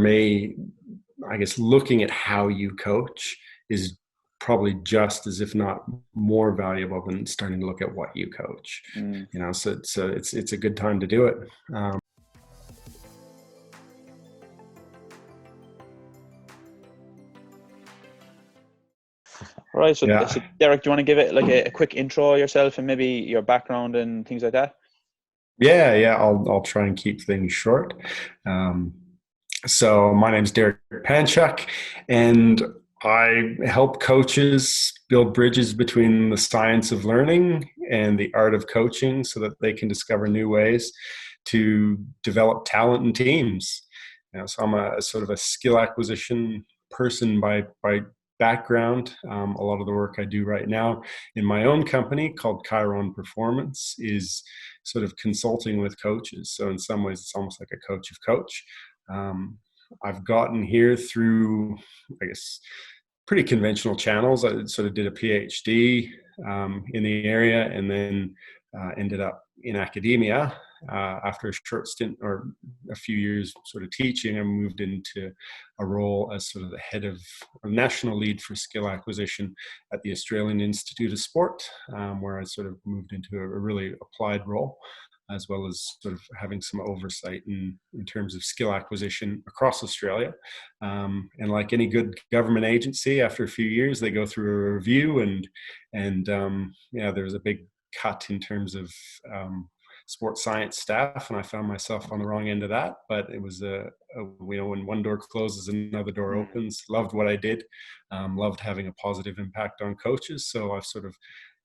me, I guess looking at how you coach is probably just as, if not more valuable than starting to look at what you coach. So it's a good time to do it. Right. So Derek, do you want to give it like a quick intro of yourself and maybe your background and things like that? Yeah. I'll try and keep things short. So my name's Derek Panchuk, and I help coaches build bridges between the science of learning and the art of coaching so that they can discover new ways to develop talent in teams. So I'm a sort of a skill acquisition person by background. A lot of the work I do right now in my own company called Chiron Performance is sort of consulting with coaches. So in some ways, it's almost like a coach of coach. I've gotten here through, I guess, pretty conventional channels. I sort of did a PhD in the area, and then ended up in academia. After a short stint or a few years sort of teaching, I moved into a role as sort of the head of a national lead for skill acquisition at the Australian Institute of Sport, where I sort of moved into a really applied role, as well as sort of having some oversight in terms of skill acquisition across Australia. And like any good government agency, after a few years, they go through a review, and there's a big cut in terms of sports science staff, and I found myself on the wrong end of that. But it was when one door closes, another door opens. Loved what I did, loved having a positive impact on coaches. So I've sort of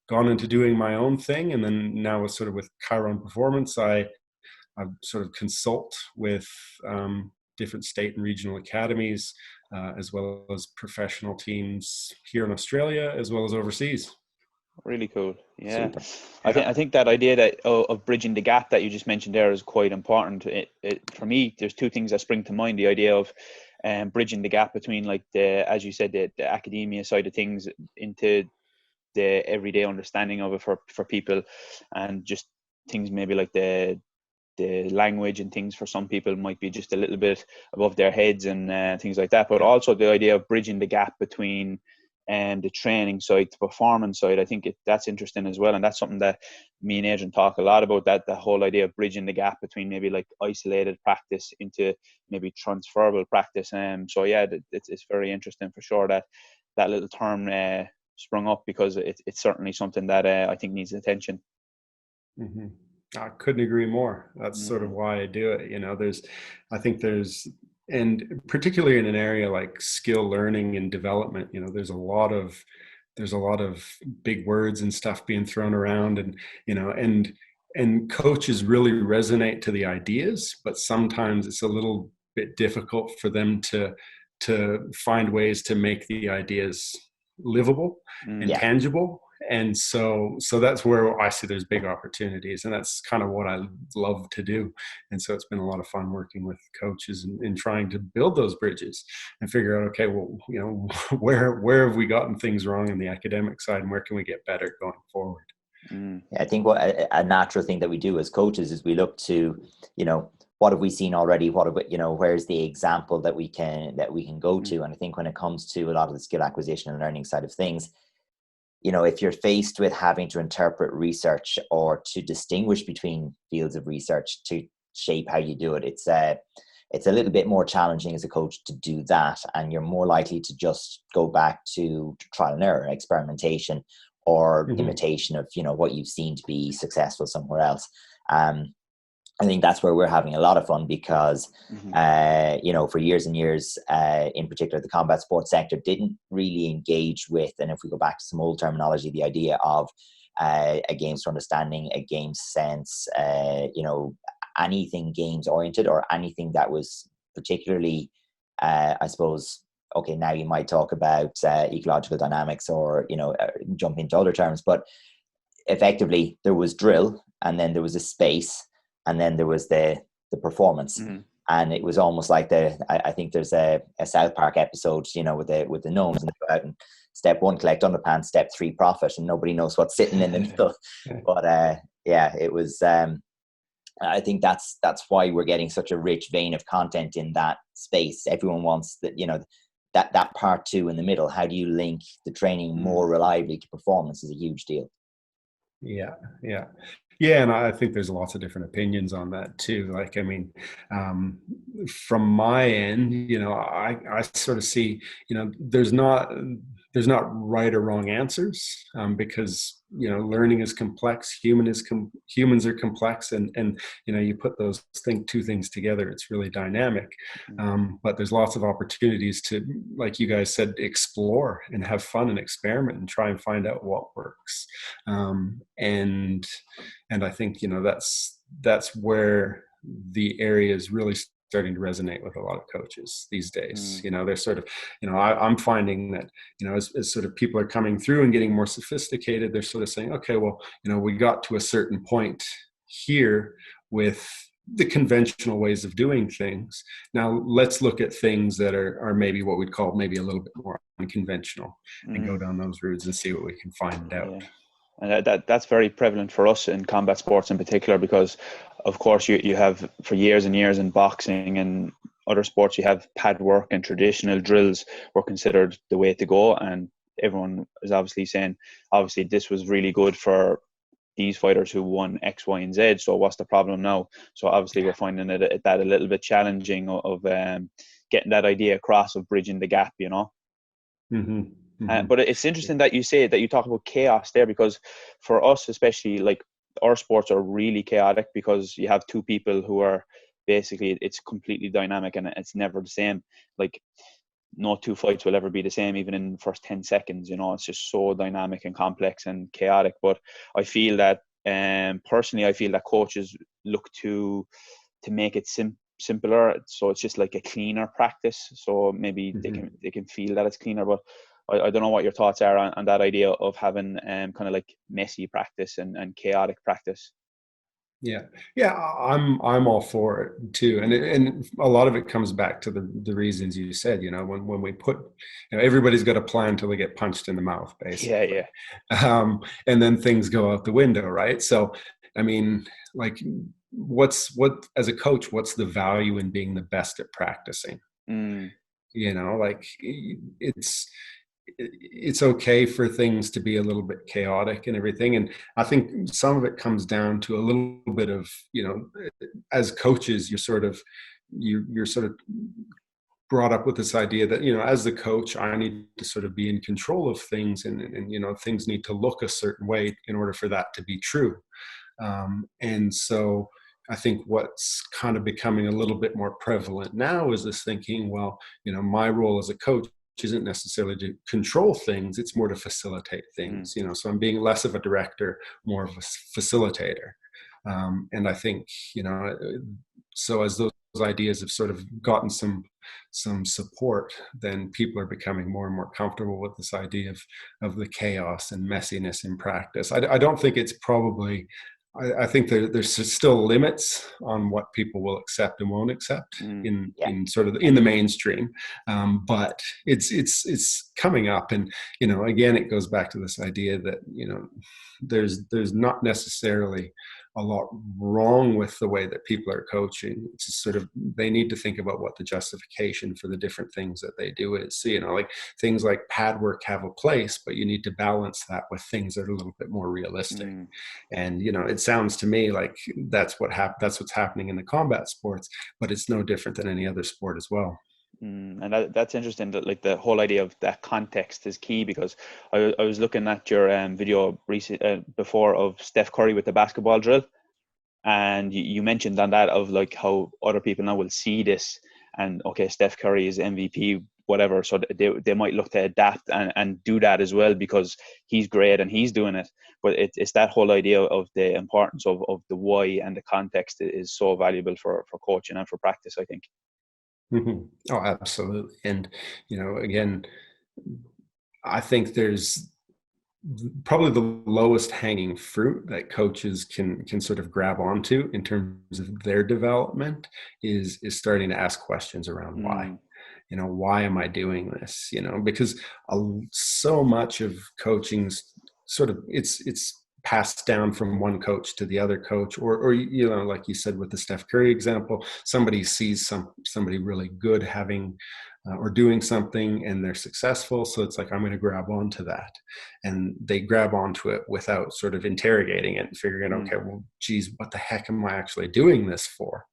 gone into doing my own thing, and then now with Chiron Performance, I sort of consult with different state and regional academies, as well as professional teams here in Australia, as well as overseas. Really cool. Yeah. I think that idea of bridging the gap that you just mentioned there is quite important. For me, there's two things that spring to mind. The idea of bridging the gap between, like, as you said, the academia side of things into the everyday understanding of it for people, and just things maybe like the language and things for some people might be just a little bit above their heads and things like that. But also the idea of bridging the gap between the training side, the performance side, I think that's interesting as well. And that's something that me and Adrian talk a lot about, that the whole idea of bridging the gap between maybe like isolated practice into maybe transferable practice. So yeah, it's very interesting for sure that little term sprung up, because it's certainly something that I think needs attention. Mm-hmm. I couldn't agree more. That's sort of why I do it. And particularly in an area like skill learning and development, there's a lot of big words and stuff being thrown around, and coaches really resonate to the ideas, but sometimes it's a little bit difficult for them to find ways to make the ideas livable and tangible. And so that's where I see there's big opportunities, and that's kind of what I love to do. And so it's been a lot of fun working with coaches and trying to build those bridges and figure out, okay, well, where have we gotten things wrong in the academic side, and where can we get better going forward? I think what a natural thing that we do as coaches is we look to, what have we seen already? Where's the example that we can go to? And I think when it comes to a lot of the skill acquisition and learning side of things, if you're faced with having to interpret research or to distinguish between fields of research to shape how you do it, it's a little bit more challenging as a coach to do that. And you're more likely to just go back to trial and error, experimentation, or imitation of, what you've seen to be successful somewhere else. I think that's where we're having a lot of fun, because, for years and years, in particular, the combat sports sector didn't really engage with, and if we go back to some old terminology, the idea of a games for understanding, a game sense, anything games oriented, or anything that was particularly, I suppose, okay, now you might talk about ecological dynamics or, jump into other terms, but effectively there was drill, and then there was a space, and then there was the performance. And it was almost like I think there's a South Park episode, with the gnomes, and they go out and step 1, collect underpants, step 3, profit, and nobody knows what's sitting in the middle. But it was I think that's why we're getting such a rich vein of content in that space. Everyone wants that, that part two in the middle. How do you link the training more reliably to performance is a huge deal. Yeah, yeah. Yeah, and I think there's lots of different opinions on that too. Like, I mean, from my end, I sort of see, there's not right or wrong answers, because learning is complex. Humans are complex, and you put those two things together, it's really dynamic. But there's lots of opportunities to, like you guys said, explore and have fun and experiment and try and find out what works. And I think that's where the area is really starting to resonate with a lot of coaches these days. They're sort of, I'm finding that, as sort of people are coming through and getting more sophisticated, they're sort of saying, okay, well, we got to a certain point here with the conventional ways of doing things. Now let's look at things that are maybe what we'd call maybe a little bit more unconventional and go down those routes and see what we can find out. Yeah. And that's very prevalent for us in combat sports in particular, because of course you have for years and years in boxing and other sports, you have pad work and traditional drills were considered the way to go. And everyone is obviously saying, obviously this was really good for these fighters who won X, Y, and Z. So what's the problem now? So obviously we're finding that a little bit challenging of getting that idea across of bridging the gap, But it's interesting that you talk about chaos there, because for us, especially, like, our sports are really chaotic because you have two people who are basically, it's completely dynamic and it's never the same. Like, no two fights will ever be the same, even in the first 10 seconds, it's just so dynamic and complex and chaotic. But I feel that, personally, I feel that coaches look to make it simpler. So it's just like a cleaner practice. So maybe they can feel that it's cleaner, but I don't know what your thoughts are on that idea of having kind of like messy practice and chaotic practice. Yeah, I'm all for it too, and a lot of it comes back to the reasons you said. When we put, everybody's got a plan till they get punched in the mouth, basically. Yeah. And then things go out the window, right? So, I mean, like, what as a coach, what's the value in being the best at practicing? Like, it's okay for things to be a little bit chaotic and everything. And I think some of it comes down to a little bit of, as coaches, you're sort of brought up with this idea that, as the coach, I need to sort of be in control of things, and things need to look a certain way in order for that to be true. And so I think what's kind of becoming a little bit more prevalent now is this thinking, well, my role as a coach isn't necessarily to control things, it's more to facilitate things. So I'm being less of a director, more of a facilitator. And I think, so as those ideas have sort of gotten some support, then people are becoming more and more comfortable with this idea of the chaos and messiness in practice. I don't think it's probably, I think there's still limits on what people will accept and won't accept in sort of in the mainstream, but it's coming up, and again, it goes back to this idea that there's not necessarily a lot wrong with the way that people are coaching. It's just sort of, they need to think about what the justification for the different things that they do is. So, like things like pad work have a place, but you need to balance that with things that are a little bit more realistic. And, it sounds to me like that's what's happening in the combat sports, but it's no different than any other sport as well. And that's interesting, that like the whole idea of that context is key, because I was looking at your video before of Steph Curry with the basketball drill, and you mentioned on that of like how other people now will see this and, okay, Steph Curry is MVP, whatever, so they might look to adapt and do that as well because he's great and he's doing it. But it's that whole idea of the importance of the why and the context is so valuable for coaching and for practice, I think. Oh, absolutely. And, again, I think there's probably the lowest hanging fruit that coaches can sort of grab onto in terms of their development is starting to ask questions around why. Why am I doing this? Because so much of coaching's sort of, it's passed down from one coach to the other coach, or you know, like you said with the Steph Curry example, somebody sees somebody really good having or doing something and they're successful, so it's like, I'm going to grab onto that, and they grab onto it without sort of interrogating it and figuring out, okay, well, geez, what the heck am I actually doing this for?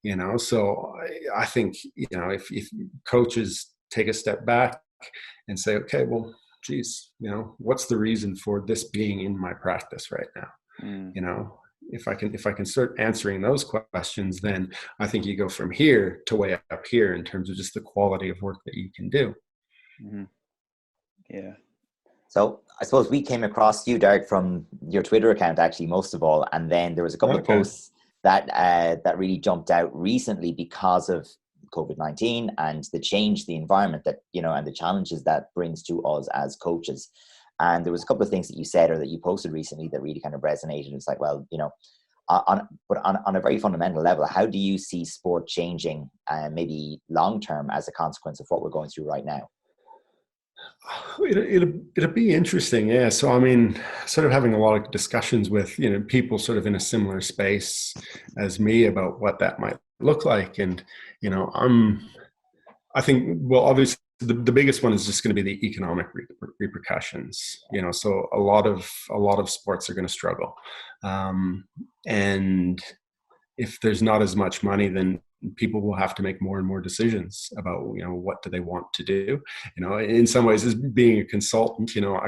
You know, so I think, you know, if coaches take a step back and say, okay, well, geez, you know, what's the reason for this being in my practice right now? You know, if I can start answering those questions, then I think you go from here to way up here in terms of just the quality of work that you can do. Yeah. So I suppose we came across you, Derek, from your Twitter account, actually, most of all. And then there was a couple of posts that that really jumped out recently because of COVID-19 and the environment that, you know, and the challenges that brings to us as coaches. And there was a couple of things that you said or that you posted recently that really kind of resonated. It's like, well, you know, on a very fundamental level, how do you see sport changing maybe long-term as a consequence of what we're going through right now? It'll be interesting, yeah. So I mean, sort of having a lot of discussions with, you know, people sort of in a similar space as me about what that might look like, and you know, I think, well, obviously the biggest one is just going to be the economic repercussions. You know, so a lot of sports are going to struggle, and if there's not as much money, then people will have to make more and more decisions about, you know, what do they want to do. You know, in some ways, as being a consultant, you know,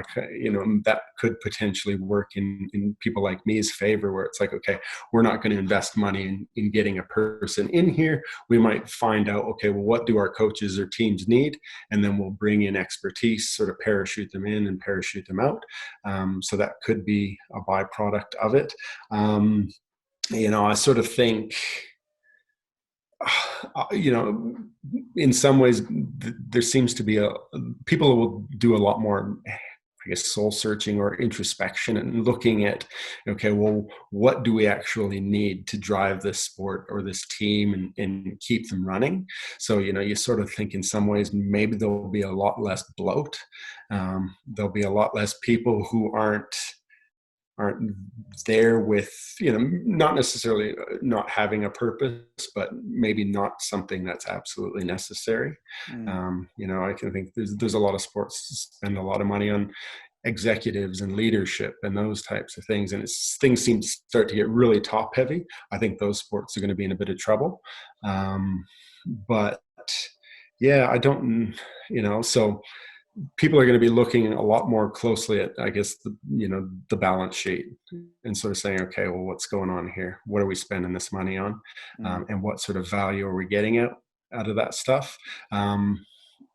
that could potentially work in people like me's favor, where it's like, okay, we're not going to invest money in getting a person in here. We might find out, okay, well, what do our coaches or teams need? And then we'll bring in expertise, sort of parachute them in and parachute them out. So that could be a byproduct of it. You know, I sort of think, you know, in some ways there seems to be people will do a lot more, I guess, soul searching or introspection and looking at, okay, well, what do we actually need to drive this sport or this team and keep them running? So, you know, you sort of think in some ways maybe there'll be a lot less bloat. There'll be a lot less people who aren't there with, you know, not necessarily not having a purpose, but maybe not something that's absolutely necessary. You know, I can think there's a lot of sports spend a lot of money on executives and leadership and those types of things, and things seem to start to get really top heavy. I think those sports are going to be in a bit of trouble. But yeah, I don't, you know, so people are going to be looking a lot more closely at, I guess, the balance sheet and sort of saying, okay, well, what's going on here? What are we spending this money on? And what sort of value are we getting out of that stuff?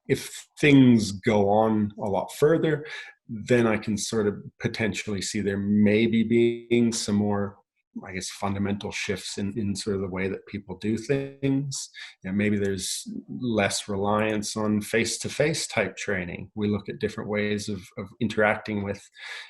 If things go on a lot further, then I can sort of potentially see there maybe being some more, I guess, fundamental shifts in sort of the way that people do things. And maybe there's less reliance on face-to-face type training. We look at different ways of interacting with,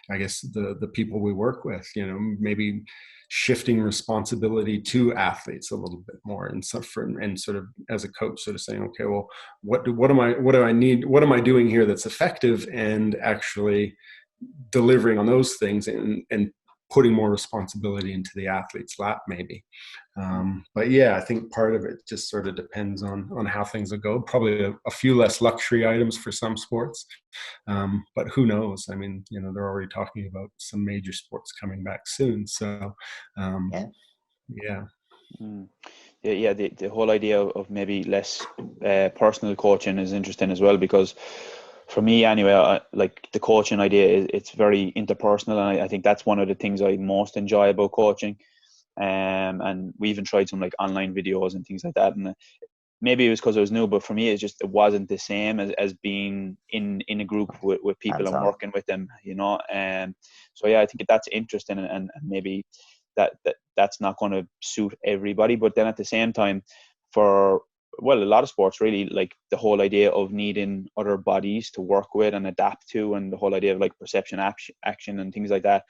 I guess, the people we work with, you know, maybe shifting responsibility to athletes a little bit more, and sort of as a coach sort of saying, okay, well, what am I doing here that's effective, and actually delivering on those things and putting more responsibility into the athlete's lap, maybe. But yeah, I think part of it just sort of depends on how things will go. Probably a few less luxury items for some sports, but who knows? I mean, you know, they're already talking about some major sports coming back soon. So, yeah. Yeah, the whole idea of maybe less personal coaching is interesting as well, because for me anyway, like the coaching idea, it's very interpersonal, and I think that's one of the things I most enjoy about coaching. And we even tried some like online videos and things like that, and maybe it was because I was new, but for me it wasn't the same as being in a group with people and working with them, you know. So yeah, I think that's interesting, and maybe that's not going to suit everybody, but then at the same time, for a lot of sports really, like the whole idea of needing other bodies to work with and adapt to, and the whole idea of like perception action and things like that,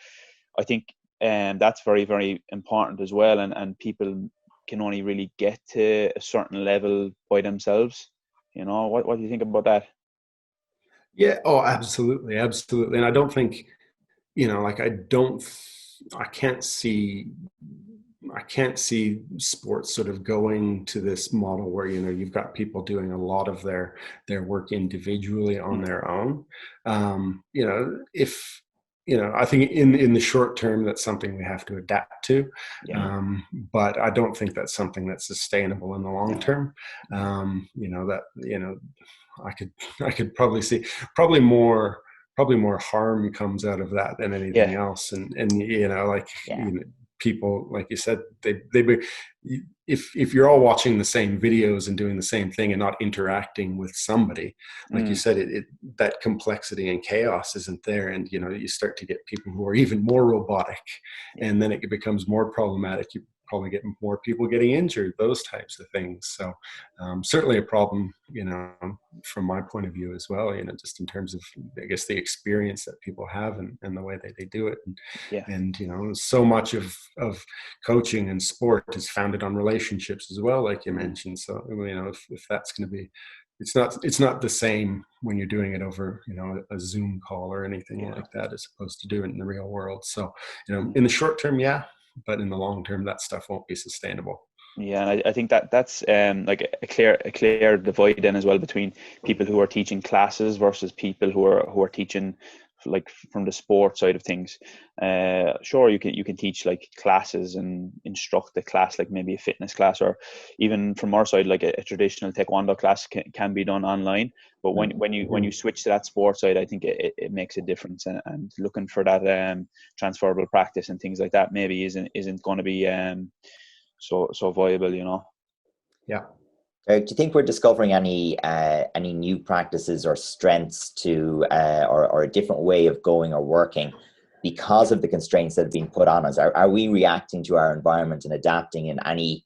I think that's very, very important as well, and people can only really get to a certain level by themselves, you know. What do you think about that? Yeah, oh, absolutely. And I don't think, like I can't see sports sort of going to this model where, you've got people doing a lot of their work individually on their own. If, I think in the short term, that's something we have to adapt to. Yeah. But I don't think that's something that's sustainable in the long term. I could probably see probably more harm comes out of that than anything Yeah. else. And Yeah. people, like you said, if you're all watching the same videos and doing the same thing and not interacting with somebody, like you said, that complexity and chaos isn't there. And, you start to get people who are even more robotic, and then it becomes more problematic. You probably get more people getting injured, those types of things. So certainly a problem, from my point of view as well, just in terms of, I guess, the experience that people have and the way that they do it. And so much of coaching and sport is founded on relationships as well, like you mentioned. So, if that's going to be, it's not the same when you're doing it over, a Zoom call or anything like that, as opposed to doing it in the real world. So, in the short term, yeah, but in the long term, that stuff won't be sustainable. Yeah, and I think that's like a clear divide then as well between people who are teaching classes versus people who are teaching like from the sport side of things. Sure, you can teach like classes and instruct the class, like maybe a fitness class, or even from our side, like a traditional taekwondo class can be done online. But when you switch to that sport side, I think it makes a difference, and looking for that transferable practice and things like that maybe isn't going to be so viable, Yeah. Do you think we're discovering any new practices or strengths to or a different way of going or working because of the constraints that have been put on us? Are we reacting to our environment and adapting in any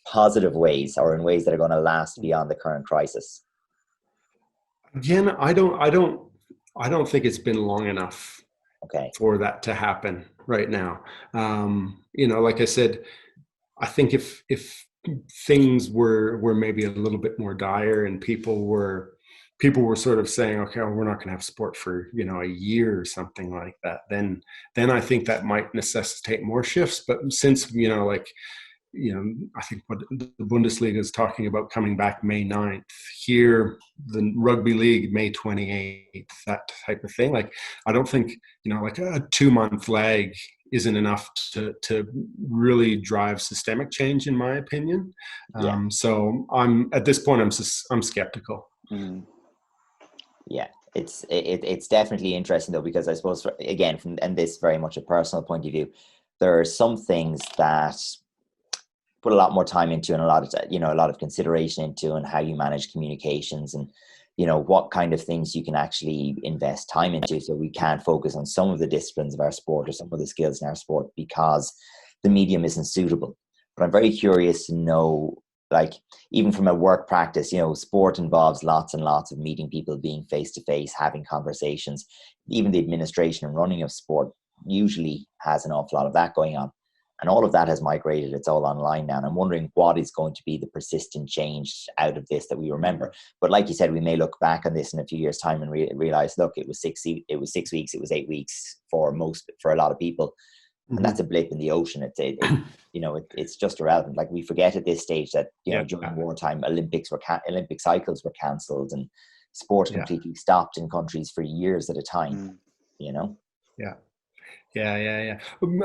positive ways, or in ways that are going to last beyond the current crisis? Again, I don't think it's been long enough for that to happen right now. Like I said, I think if things were maybe a little bit more dire and people were sort of saying, okay, well, we're not going to have sport for, a year or something like that, then I think that might necessitate more shifts. But since, I think what the Bundesliga is talking about coming back May 9th, here, the rugby league, May 28th, that type of thing. Like, I don't think, like a 2-month lag isn't enough to really drive systemic change, in my opinion. So at this point, I'm skeptical. Yeah, it's definitely interesting though, because I suppose and this very much a personal point of view, there are some things that put a lot more time into, and a lot of consideration into, and how you manage communications, and what kind of things you can actually invest time into, so we can focus on some of the disciplines of our sport or some of the skills in our sport because the medium isn't suitable. But I'm very curious to know, like, even from a work practice, sport involves lots and lots of meeting people, being face to face, having conversations. Even the administration and running of sport usually has an awful lot of that going on. And all of that has migrated. It's all online now. And I'm wondering what is going to be the persistent change out of this that we remember. But like you said, we may look back on this in a few years' time and realize, look, it was 6 weeks, it was 8 weeks for a lot of people. And that's a blip in the ocean. It's just irrelevant. Like, we forget at this stage that, during wartime, Olympic cycles were cancelled, and sport completely stopped in countries for years at a time, Yeah. I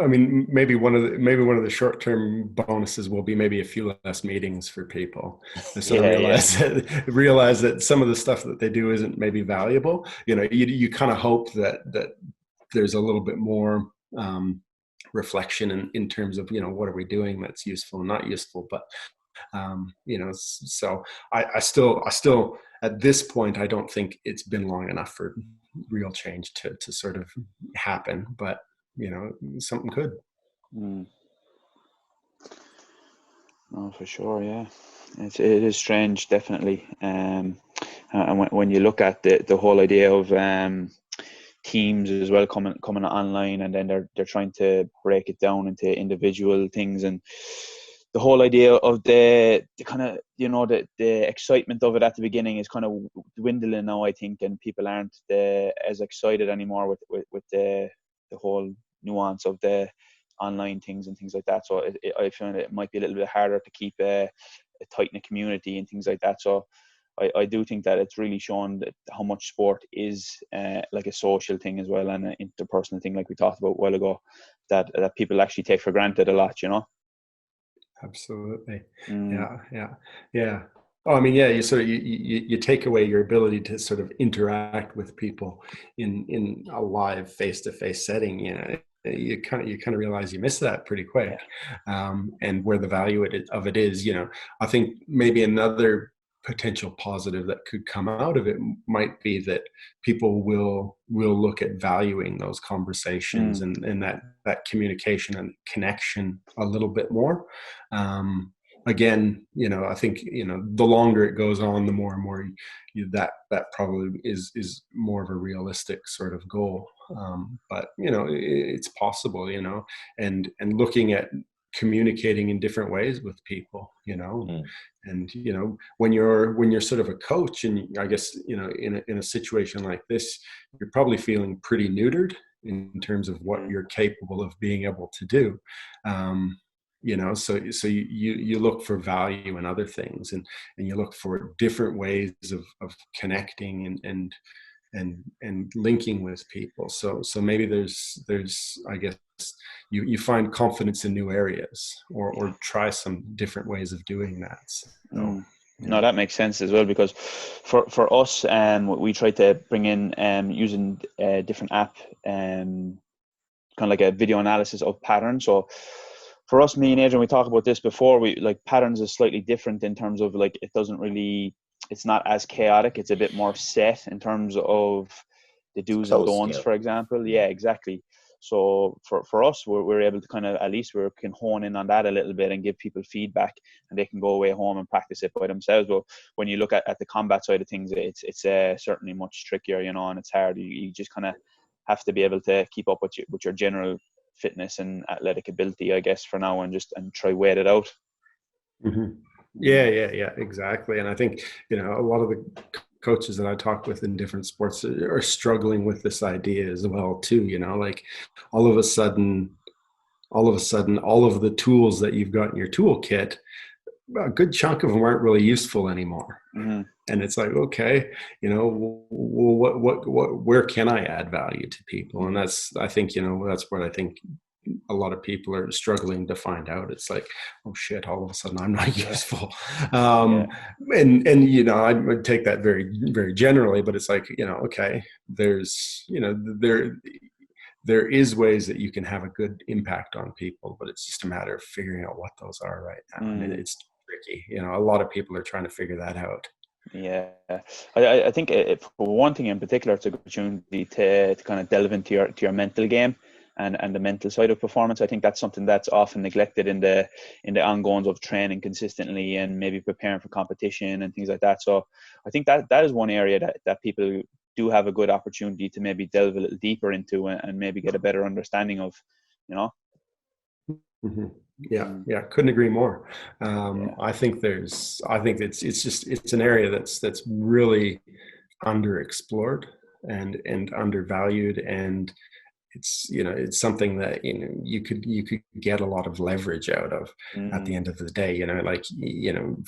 mean, maybe one of the short-term bonuses will be maybe a few less meetings for people. So realize that some of the stuff that they do isn't maybe valuable. You kind of hope that there's a little bit more reflection in terms of, what are we doing that's useful and not useful. But so I still at this point, I don't think it's been long enough for real change to sort of happen. But something could. Oh, for sure, yeah. It is strange, definitely. And when you look at the whole idea of teams as well coming online, and then they're trying to break it down into individual things, and the whole idea of the kind of the excitement of it at the beginning is kind of dwindling now, I think, and people aren't as excited anymore with the the whole nuance of the online things and things like that. So I find it might be a little bit harder to keep a tight-knit community and things like that. So I do think that it's really shown that how much sport is like a social thing as well, and an interpersonal thing, like we talked about a while ago, that people actually take for granted a lot, you know. Absolutely. Yeah. Oh, I mean, yeah, you take away your ability to sort of interact with people in a live face-to-face setting. You kind of realize you miss that pretty quick, and where the value of it is. I think maybe another potential positive that could come out of it might be that people will look at valuing those conversations and that communication and connection a little bit more. Again, I think, the longer it goes on, the more and more that probably is more of a realistic sort of goal. But, it's possible, and looking at communicating in different ways with people, and, when you're sort of a coach, and I guess, in a situation like this, you're probably feeling pretty neutered in terms of what you're capable of being able to do. So you look for value in other things, and you look for different ways of connecting and linking with people. So maybe there's I guess you find confidence in new areas, or try some different ways of doing that. So, No, that makes sense as well, because for us, we try to bring in using a different app, kind of like a video analysis of patterns. So for us, me and Adrian, we talked about this before. We like patterns is slightly different in terms of like it's not as chaotic. It's a bit more set in terms of the do's and don'ts, for example. Yeah, exactly. So for us, we're able to kind of, at least we can hone in on that a little bit and give people feedback, and they can go away home and practice it by themselves. But when you look at the combat side of things, it's certainly much trickier, and it's hard. You just kind of have to be able to keep up with your general fitness and athletic ability, I guess, for now, and try wait it out. Mm-hmm. Yeah, exactly. And I think, a lot of the coaches that I talk with in different sports are struggling with this idea as well too. Like all of a sudden, all of the tools that you've got in your toolkit, a good chunk of them aren't really useful anymore. Mm-hmm. And it's like, okay, where can I add value to people? And that's what I think a lot of people are struggling to find out. It's like, oh shit, all of a sudden I'm not useful. And I would take that very, very generally, but it's like, okay, there's, there is ways that you can have a good impact on people, but it's just a matter of figuring out what those are right now. And it's tricky. A lot of people are trying to figure that out. Yeah, I think for one thing in particular, it's a good opportunity to kind of delve into your mental game and the mental side of performance. I think that's something that's often neglected in the ongoings of training consistently and maybe preparing for competition and things like that. So I think that is one area that people do have a good opportunity to maybe delve a little deeper into and maybe get a better understanding of, Mm-hmm. Yeah, couldn't agree more. I think it's an area that's really underexplored and undervalued, and it's something that you could get a lot of leverage out of at the end of the day.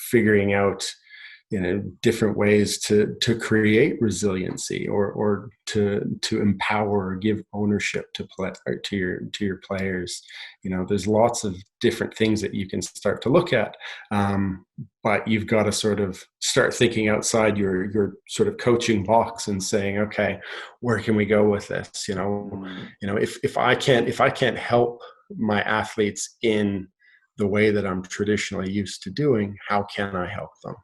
Figuring out different ways to create resiliency or to empower or give ownership to your players. There's lots of different things that you can start to look at, but you've got to sort of start thinking outside your sort of coaching box and saying, okay, where can we go with this? If I can't help my athletes in the way that I'm traditionally used to doing, how can I help them?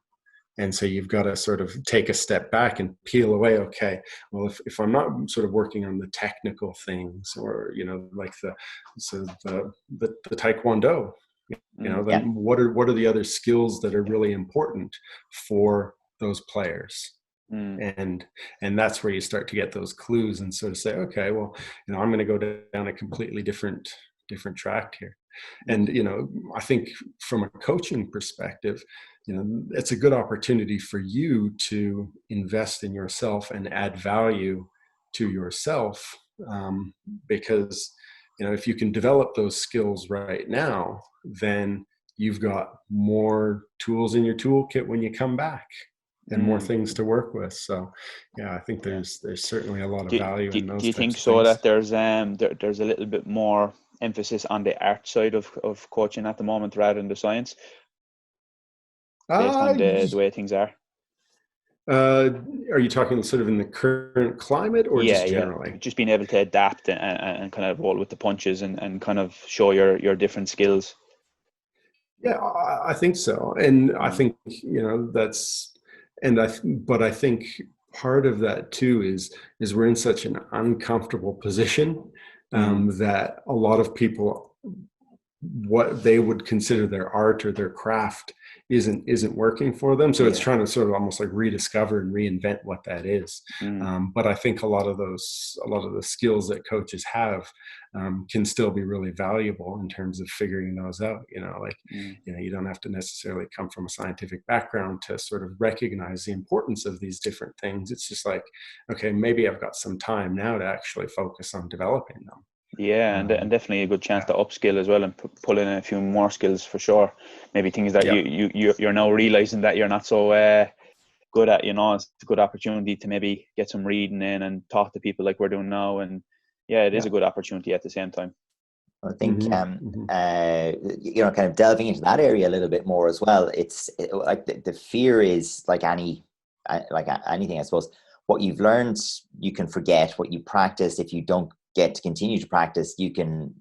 And so you've got to sort of take a step back and peel away. Okay, well, if I'm not sort of working on the technical things, or like the taekwon-do, then what are the other skills that are really important for those players? And that's where you start to get those clues and sort of say, okay, well, I'm going to go down a completely different track here. And I think from a coaching perspective, it's a good opportunity for you to invest in yourself and add value to yourself because, if you can develop those skills right now, then you've got more tools in your toolkit when you come back and more things to work with. So I think there's certainly a lot of value in those do you think types of so things. that there's a little bit more emphasis on the art side of coaching at the moment rather than the science, based on the way things are? Are you talking sort of in the current climate, or just generally? Just being able to adapt and kind of roll with the punches and kind of show your different skills. Yeah, I think so. And I think, but I think part of that too is we're in such an uncomfortable position that a lot of people, what they would consider their art or their craft isn't working for them. So it's trying to sort of almost like rediscover and reinvent what that is. But I think a lot of the skills that coaches have can still be really valuable in terms of figuring those out. You don't have to necessarily come from a scientific background to sort of recognize the importance of these different things. It's just like, okay, maybe I've got some time now to actually focus on developing them. Yeah, and definitely a good chance to upskill as well and pull in a few more skills for sure. Maybe things that you're now realizing that you're not so good at. It's a good opportunity to maybe get some reading in and talk to people like we're doing now. And it is a good opportunity at the same time. I think kind of delving into that area a little bit more as well. It's like the fear is like anything, I suppose. What you've learned, you can forget. What you practice, if you don't get to continue to practice, you can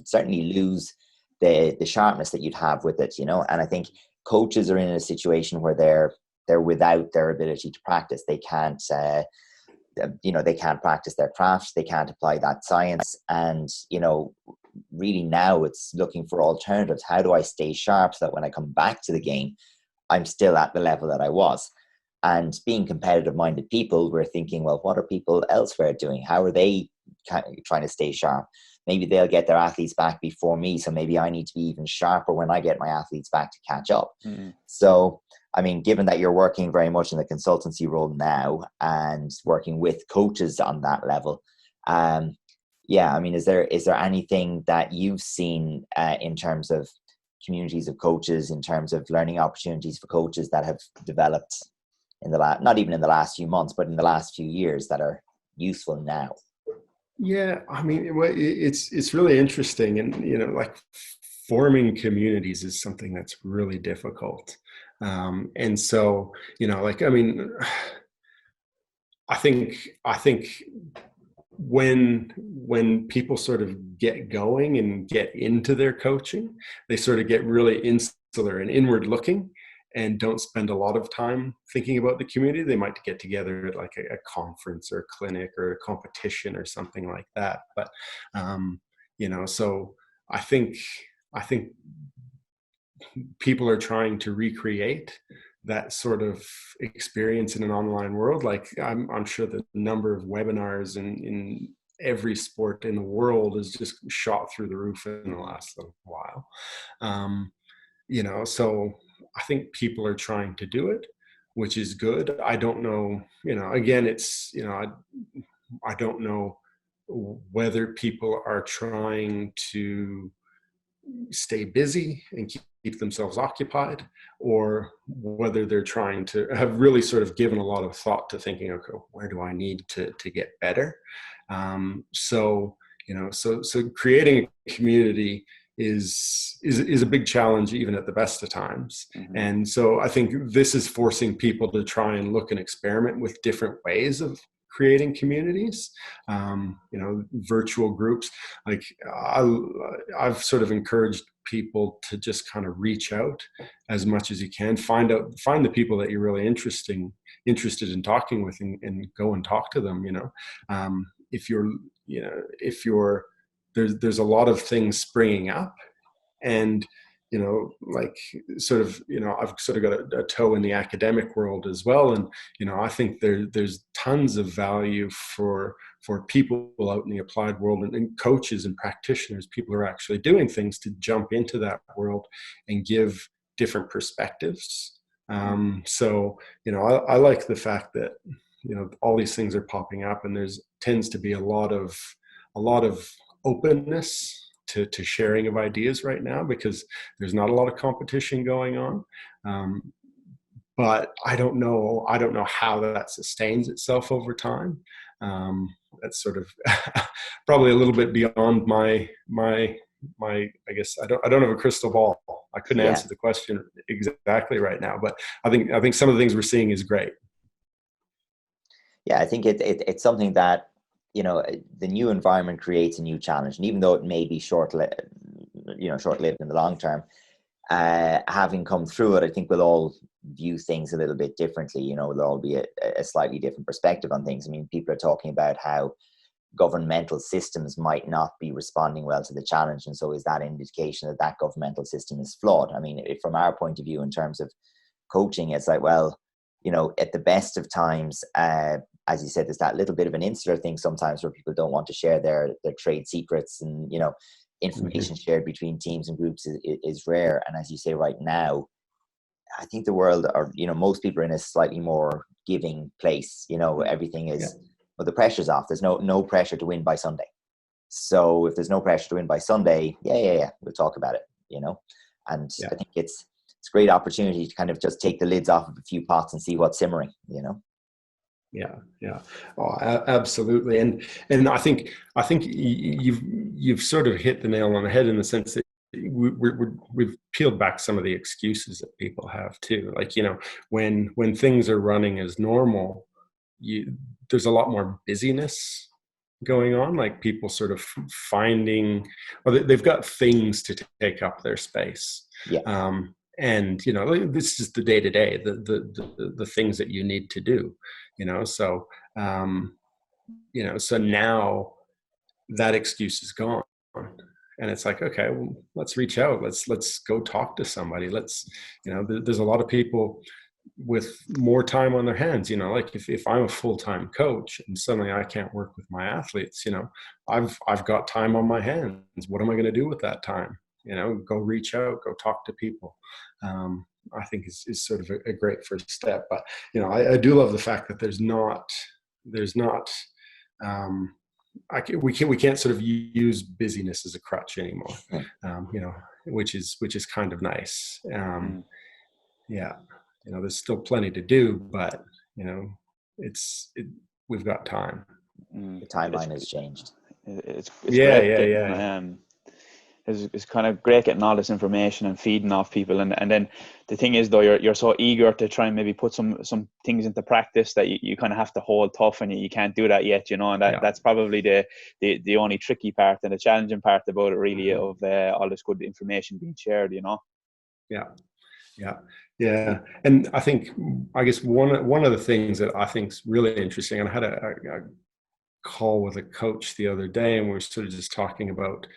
certainly lose the sharpness that you'd have with it, and I think coaches are in a situation where they're without their ability to practice. They can't they can't practice their craft, they can't apply that science, and really now it's looking for alternatives. How do I stay sharp so that when I come back to the game, I'm still at the level that I was? And being competitive minded people, we're thinking, well, what are people elsewhere doing? How are they trying to stay sharp? Maybe they'll get their athletes back before me, so maybe I need to be even sharper when I get my athletes back to catch up. So I mean, given that you're working very much in the consultancy role now and working with coaches on that level, I mean, is there anything that you've seen in terms of communities of coaches, in terms of learning opportunities for coaches that have developed in not even in the last few months, but in the last few years, that are useful now? Yeah, I mean, it's really interesting, and like forming communities is something that's really difficult, and so like, I mean, I think when people sort of get going and get into their coaching, they sort of get really insular and inward looking and don't spend a lot of time thinking about the community. They might get together at like a conference or a clinic or a competition or something like that. But, so I think people are trying to recreate that sort of experience in an online world. Like I'm sure the number of webinars in every sport in the world has just shot through the roof in the last little while. So I think people are trying to do it, which is good. I don't know, again, it's, I don't know whether people are trying to stay busy and keep themselves occupied, or whether they're trying to have really sort of given a lot of thought to thinking, okay, where do I need to get better? So creating a community is a big challenge, even at the best of times. And so I think this is forcing people to try and look and experiment with different ways of creating communities, virtual groups. Like I've sort of encouraged people to just kind of reach out as much as you can, find the people that you're really interested in talking with, and go and talk to them. If there's a lot of things springing up, and like sort of, I've sort of got a toe in the academic world as well. And, I think there's tons of value for people out in the applied world, and coaches and practitioners, people who are actually doing things, to jump into that world and give different perspectives. So, I like the fact that, all these things are popping up, and there's tends to be a lot of openness to sharing of ideas right now, because there's not a lot of competition going on. But I don't know how that sustains itself over time. That's sort of probably a little bit beyond my I guess I don't have a crystal ball. I couldn't Yeah. answer the question exactly right now, but I think some of the things we're seeing is great. Yeah, I think it's something that, the new environment creates a new challenge, and even though it may be short-lived in the long term, having come through it, I think we'll all view things a little bit differently. There'll all be a slightly different perspective on things. I mean, people are talking about how governmental systems might not be responding well to the challenge, and so is that an indication that governmental system is flawed? I mean, from our point of view, in terms of coaching, it's like, well, at the best of times, as you said, there's that little bit of an insular thing sometimes where people don't want to share their trade secrets, and information shared between teams and groups is rare. And as you say, right now, I think the world, or most people are in a slightly more giving place. Everything is, well, the pressure's off. There's no pressure to win by Sunday. So if there's no pressure to win by Sunday, we'll talk about it. And I think it's a great opportunity to kind of just take the lids off of a few pots and see what's simmering. Yeah. Oh, absolutely. And I think you've sort of hit the nail on the head, in the sense that we've peeled back some of the excuses that people have too. Like, when things are running as normal, there's a lot more busyness going on. Like, people sort of finding, or they've got things to take up their space. Yeah. And this is the day to day, the things that you need to do. So so now that excuse is gone, and it's like, okay, well, let's reach out. Let's go talk to somebody. There's a lot of people with more time on their hands. Like, if I'm a full-time coach and suddenly I can't work with my athletes, I've got time on my hands. What am I going to do with that time? Go reach out, go talk to people. I think is sort of a great first step. But I do love the fact that we can't sort of use busyness as a crutch anymore. Which is kind of nice. There's still plenty to do, but we've got time. The timeline has changed. It's great. It's kind of great getting all this information and feeding off people, and then the thing is, though, you're so eager to try and maybe put some things into practice that you kind of have to hold tough, and you can't do that yet, and that's probably the only tricky part and the challenging part about it, really, of all this good information being shared. Yeah. And I guess one of the things that I think is really interesting, and I had a call with a coach the other day, and we were sort of just talking about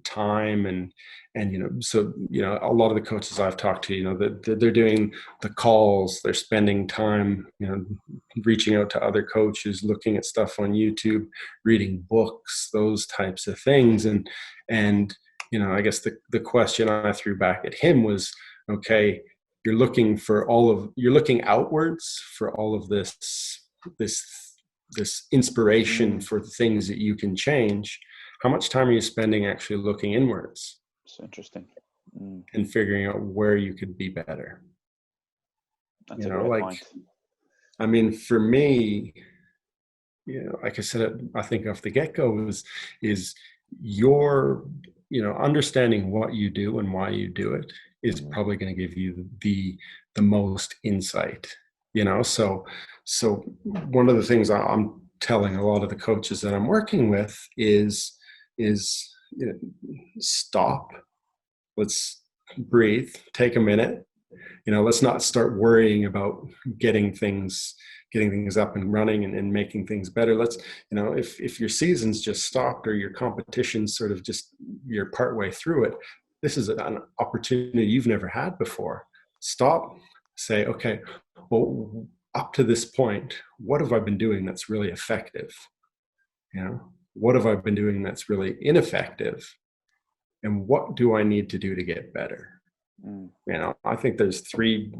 time, and so a lot of the coaches I've talked to, they're doing the calls, they're spending time reaching out to other coaches, looking at stuff on YouTube, reading books, those types of things. And I guess the question I threw back at him was, okay, you're looking outwards for all of this inspiration for the things that you can change. How much time are you spending actually looking inwards? It's interesting. And figuring out where you could be better. That's a great point. I mean, for me, like I said, I think off the get-go is your, understanding what you do and why you do it is probably going to give you the most insight. So one of the things I'm telling a lot of the coaches that I'm working with is stop. Let's breathe. Take a minute. Let's not start worrying about getting things up and running and making things better. Let's, if your season's just stopped, or your competition's sort of just, you're partway through it, this is an opportunity you've never had before. Stop. Say, okay, well, up to this point, what have I been doing that's really effective? What have I been doing that's really ineffective? And what do I need to do to get better? I think there's three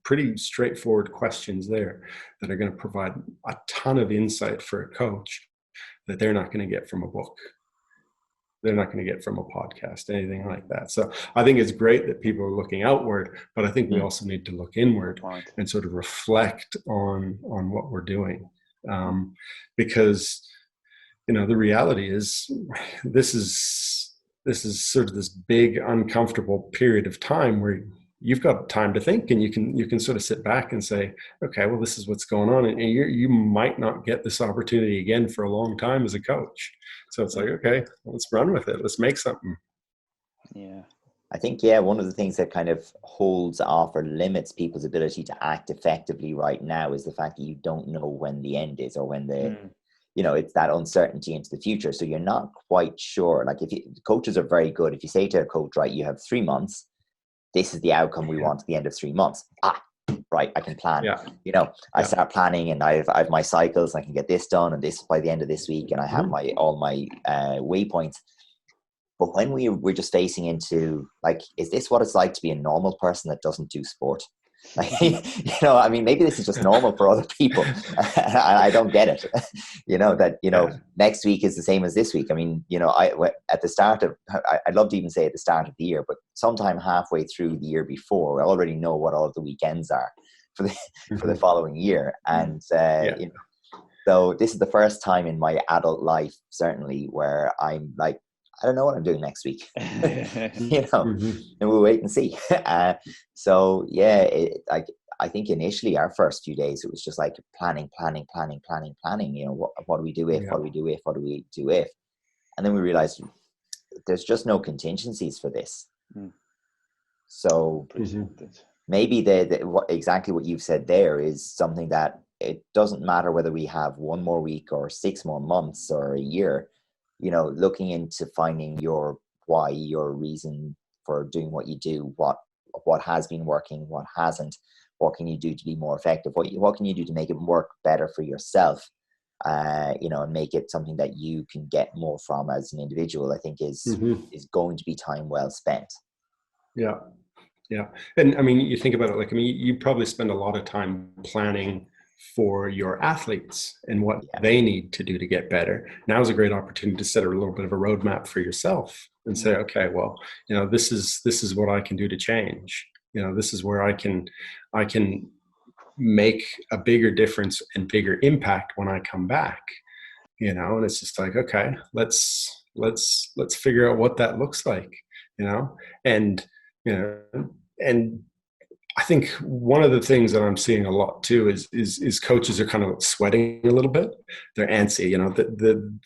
pretty straightforward questions there that are going to provide a ton of insight for a coach that they're not going to get from a book. They're not going to get from a podcast, anything like that. So I think it's great that people are looking outward, but I think we also need to look inward and sort of reflect on what we're doing. Because, you know, the reality is this is sort of this big, uncomfortable period of time where you've got time to think, and you can sort of sit back and say, okay, well, this is what's going on. And you might not get this opportunity again for a long time as a coach. So it's like, okay, let's run with it. Let's make something. Yeah. I think, one of the things that kind of holds off or limits people's ability to act effectively right now is the fact that you don't know when the end is, or when you know, it's that uncertainty into the future. So you're not quite sure. Like, coaches are very good. If you say to a coach, right, you have 3 months, this is the outcome we want at the end of 3 months. Right, I can plan. You know, I start planning, and I have my cycles. I can get this done, and this by the end of this week, and I have all my waypoints. But when we're just facing into, like, is this what it's like to be a normal person that doesn't do sport? Like, you know, I mean, maybe this is just normal for other people. I don't get it. You know, that, you know, next week is the same as this week. I mean, you know, at the start of, I'd love to even say at the start of the year, but sometime halfway through the year before, I already know what all of the weekends are for the following year. And, you know, so this is the first time in my adult life, certainly, where I'm like, I don't know what I'm doing next week, you know, and we'll wait and see. So yeah, I think initially our first few days, it was just like planning. You know, what do we do if, what do we do if, what do we do if? And then we realized there's just no contingencies for this. So maybe exactly what you've said there is something that it doesn't matter whether we have 1 more week or 6 more months or a year. You know, looking into finding your why, your reason for doing what you do, what has been working, what hasn't, what can you do to be more effective, what can you do to make it work better for yourself, you know, and make it something that you can get more from as an individual, I think is going to be time well spent. Yeah. And I mean, you think about it, like, I mean, you probably spend a lot of time planning for your athletes and what they need to do to get better. Now is a great opportunity to set a little bit of a roadmap for yourself and say, okay, well, you know, this is what I can do to change. You know, this is where I can make a bigger difference and bigger impact when I come back. You know, and it's just like, okay, let's figure out what that looks like. You know, and you know, and I think one of the things that I'm seeing a lot too is coaches are kind of sweating a little bit. They're antsy, you know.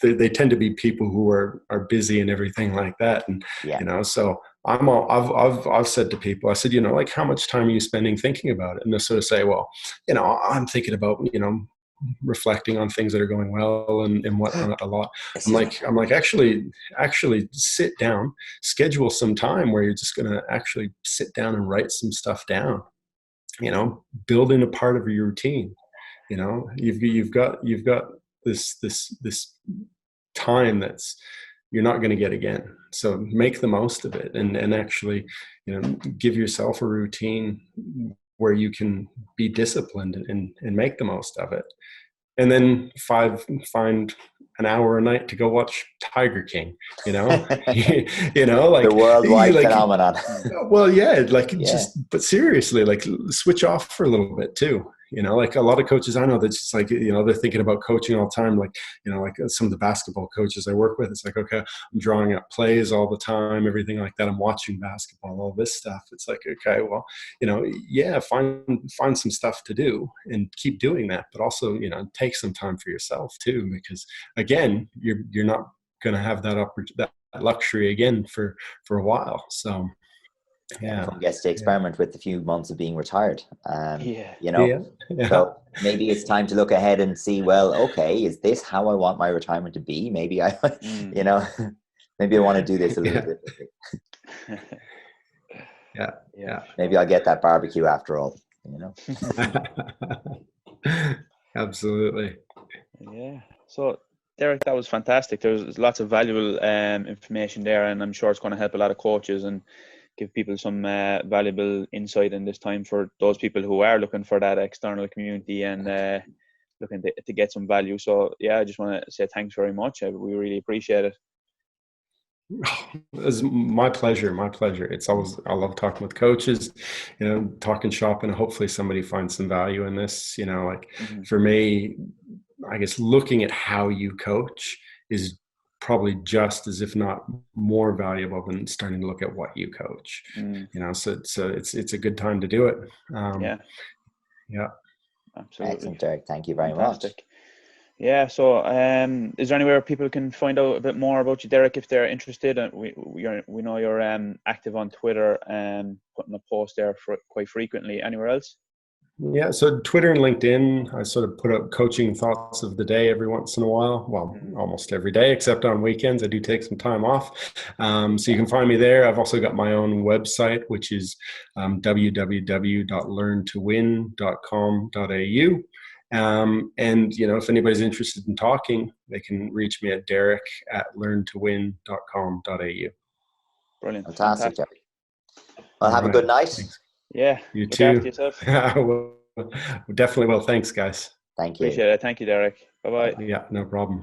They tend to be people who are busy and everything like that, and you know. So I've said to people, I said, you know, like, how much time are you spending thinking about it? And they'll sort of say, well, you know, I'm thinking about, you know, reflecting on things that are going well and whatnot a lot. I'm like, actually sit down, schedule some time where you're just going to actually sit down and write some stuff down, you know, build in a part of your routine. You know, you've got this time that's you're not going to get again. So make the most of it and actually, you know, give yourself a routine where you can be disciplined and make the most of it. And then find an hour a night to go watch Tiger King, you know, you know, like the worldwide phenomenon. Well, yeah, like just, but seriously, like switch off for a little bit too. You know, like a lot of coaches I know that's just like, you know, they're thinking about coaching all the time. Like, you know, like some of the basketball coaches I work with, it's like, okay, I'm drawing up plays all the time, everything like that. I'm watching basketball, all this stuff. It's like, okay, well, you know, yeah, find some stuff to do and keep doing that. But also, you know, take some time for yourself too, because again, you're not going to have that luxury again for a while. So, yeah, everyone gets to experiment with a few months of being retired. You know, so maybe it's time to look ahead and see, well, okay, is this how I want my retirement to be? Maybe you know, maybe I want to do this a little bit. Yeah. Maybe I'll get that barbecue after all, you know. Absolutely. Yeah. So Derek, that was fantastic. There's lots of valuable information there, and I'm sure it's going to help a lot of coaches. And give people some valuable insight in this time for those people who are looking for that external community and looking to get some value. So yeah, I just want to say thanks very much. We really appreciate it. It's my pleasure. My pleasure. It's always, I love talking with coaches, talking shop, and hopefully somebody finds some value in this. For me, I guess looking at how you coach is probably just as, if not more valuable than starting to look at what you coach. So it's a good time to do it. Yeah. Absolutely. Excellent, Derek. Thank you very much. Yeah. So, is there anywhere people can find out a bit more about you, Derek, if they're interested? And we know you're active on Twitter and putting a post there quite frequently. Anywhere else? Yeah. So Twitter and LinkedIn, I sort of put up coaching thoughts of the day every once in a while. Well, almost every day, except on weekends. I do take some time off. So you can find me there. I've also got my own website, which is www.learntowin.com.au. And if anybody's interested in talking, they can reach me at derek@learntowin.com.au. Brilliant. Fantastic. Well, have a good night. Thanks. Yeah. You look too. After yourself. We definitely will. Thanks, guys. Thank you. Appreciate it. Thank you, Derek. Bye-bye. Yeah, no problem.